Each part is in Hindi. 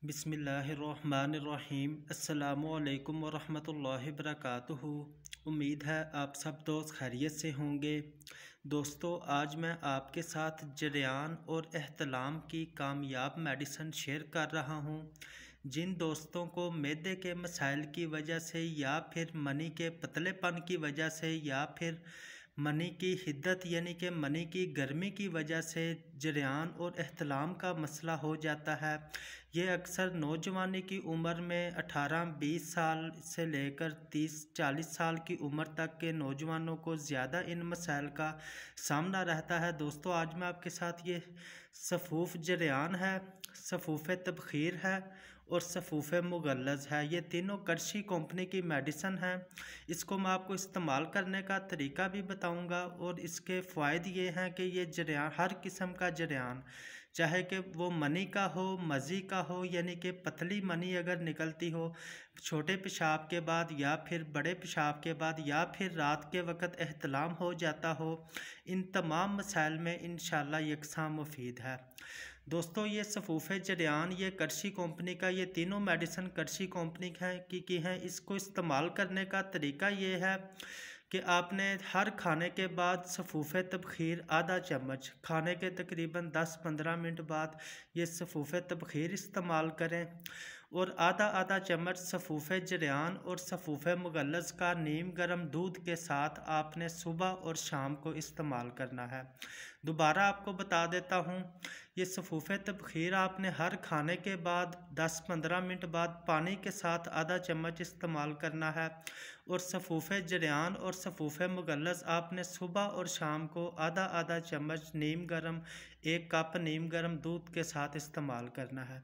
बिस्मिल्लाहिर्रहमानिर्रहीम। अस्सलामुअलैकुम वरहमतुल्लाहि वबरकातुहू। उम्मीद है आप सब दोस्त खैरियत से होंगे। दोस्तों, आज मैं आपके साथ जरियान और एहतलाम की कामयाब मेडिसिन शेयर कर रहा हूँ। जिन दोस्तों को मैदे के मसाइल की वजह से या फिर मनी के पतलेपन की वजह से या फिर मनी की हिद्दत यानी कि मनी की गर्मी की वजह से जरियान और एहतलाम का मसला हो जाता है, ये अक्सर नौजवानी की उम्र में 18-20 साल से लेकर 30-40 साल की उम्र तक के नौजवानों को ज़्यादा इन मसाइल का सामना रहता है। दोस्तों, आज मैं आपके साथ ये सफूफ जरियान है, सफूफ तबखीर है और सफूफ मुगल्लज़ है। ये तीनों कर्शी कंपनी की मेडिसिन है। इसको मैं आपको इस्तेमाल करने का तरीका भी बताऊंगा और इसके फ़ायदे ये हैं कि ये जरियान, हर किस्म का जरियान, चाहे कि वो मनी का हो, मज़ी का हो, यानी कि पतली मनी अगर निकलती हो छोटे पेशाब के बाद या फिर बड़े पेशाब के बाद या फिर रात के वक़्त एहतलाम हो जाता हो, इन तमाम मसाइल में इंशाल्लाह यकसां मुफीद है। दोस्तों, ये सफूफ जरियान, ये कर्शी कंपनी का, ये तीनों मेडिसिन कर्शी कंपनी की हैं। इसको इस्तेमाल करने का तरीका ये है कि आपने हर खाने के बाद सफूफ तबखीर आधा चम्मच, खाने के तकरीबन 10-15 मिनट बाद ये सफूफ तबखीर इस्तेमाल करें और आधा आधा चम्मच सफूफ जरियान और सफूफ मुगल्लज़ का नीम गर्म दूध के साथ आपने सुबह और शाम को इस्तेमाल करना है। दोबारा आपको बता देता हूँ, ये सफूफ तबखीर आपने हर खाने के बाद 10-15 मिनट बाद पानी के साथ आधा चम्मच इस्तेमाल करना है और सफूफ जरियान और सफूफ मुगल्लज़ आपने सुबह और शाम को आधा आधा चम्मच नीम गर्म, 1 कप नीम गर्म दूध के साथ इस्तेमाल करना है।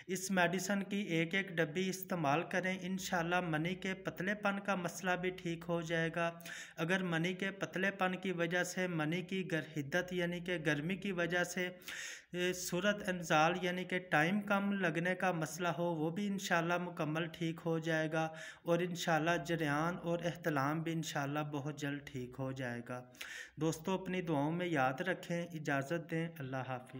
इस मेडिसिन की एक एक डब्बी इस्तेमाल करें, इंशाल्लाह मनी के पतलेपन का मसला भी ठीक हो जाएगा। अगर मनी के पतलेपन की वजह से मनी की हिद्दत यानी कि गर्मी की वजह से सूरत इंजाल यानी कि टाइम कम लगने का मसला हो, वो भी इंशाल्लाह मुकम्मल ठीक हो जाएगा और इंशाल्लाह जरियान और एहतलाम भी इंशाल्लाह बहुत जल्द ठीक हो जाएगा। दोस्तों, अपनी दुआओं में याद रखें। इजाज़त दें। अल्लाह हाफिज़।